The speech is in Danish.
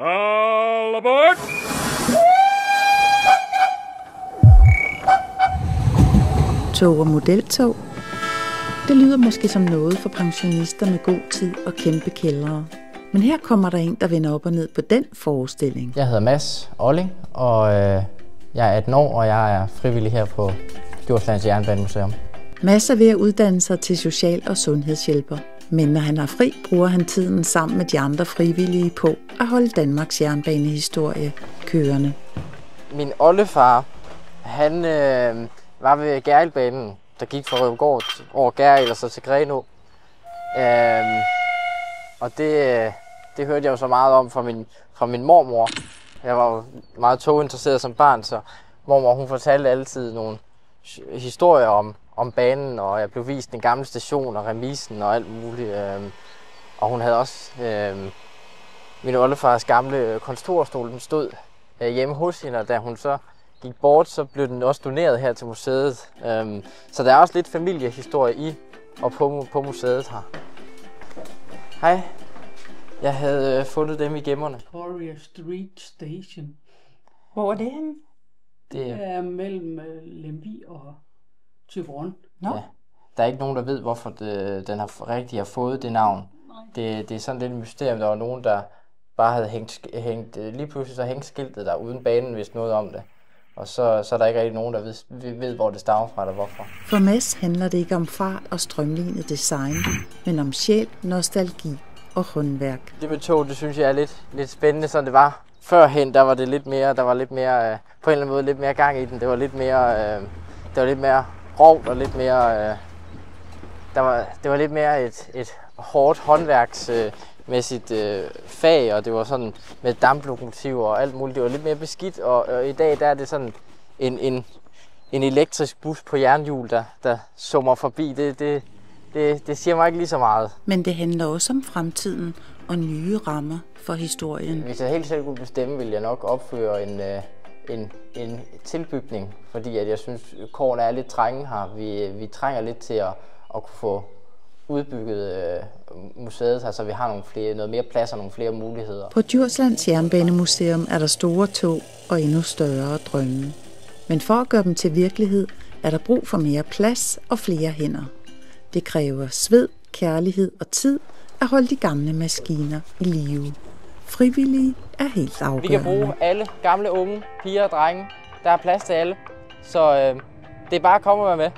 All aboard! Tog og modeltog. Det lyder måske som noget for pensionister med god tid og kæmpe kældre. Men her kommer der en, der vender op og ned på den forestilling. Jeg hedder Mads Olling, og jeg er 18 år, og jeg er frivillig her på Djurslands Jernbanemuseum. Mads er ved at uddanne sig til social- og sundhedshjælper. Men når han har fri, bruger han tiden sammen med de andre frivillige på at holde Danmarks jernbanehistorie kørende. Min oldefar, han var ved Gærildbanen, der gik fra Rødegård over Gærild og så til Grenå. Og det hørte jeg jo så meget om fra min mormor. Jeg var jo meget toginteresseret som barn, så mormor hun fortalte altid nogle historier om banen, og jeg blev vist den gamle station og remisen og alt muligt. Og hun havde også min oldefars gamle kontorstol, den stod hjemme hos hende, og da hun så gik bort, så blev den også doneret her til museet. Så der er også lidt familiehistorie i og på museet her. Hej. Jeg havde fundet dem i gemmerne. Victoria Street Station. Hvor er det henne? Det er mellem Lemvig og Thyborøn. Nå. Ja. Der er ikke nogen, der ved, hvorfor den har fået det navn. Det er sådan lidt et mysterium. Der var nogen, der bare havde hængt lige pludselig så hængte skiltet der uden banen vidste noget om det. Og så er der ikke rigtig nogen, der ved, hvor det stammer fra eller hvorfor. For Mads handler det ikke om fart og strømlignet design, men om sjæl, nostalgi og håndværk. Det med tog, det synes jeg er lidt spændende, som det var. Førhen, der var det lidt mere, på en eller anden måde lidt mere gang i den. Det var lidt mere rovt og lidt mere, det var lidt mere et hårdt håndværksmæssigt fag, og det var sådan med damplokomotiver og alt muligt. Det var lidt mere beskidt, og i dag der er det sådan en elektrisk bus på jernhjul, der summer forbi. Det siger mig ikke lige så meget. Men det handler også om fremtiden og nye rammer for historien. Hvis jeg helt selv kunne bestemme, ville jeg nok opføre en tilbygning, fordi at jeg synes, kårene er lidt trænge her. Vi trænger lidt til at kunne få udbygget museet her, så vi har noget mere plads og nogle flere muligheder. På Djurslands Jernbanemuseum er der store tog og endnu større drømme. Men for at gøre dem til virkelighed, er der brug for mere plads og flere hænder. Det kræver sved, kærlighed og tid at holde de gamle maskiner i live. Frivillige er helt afgørende. Vi kan bruge alle gamle unge, piger og drenge. Der er plads til alle, så det er bare at komme og være med.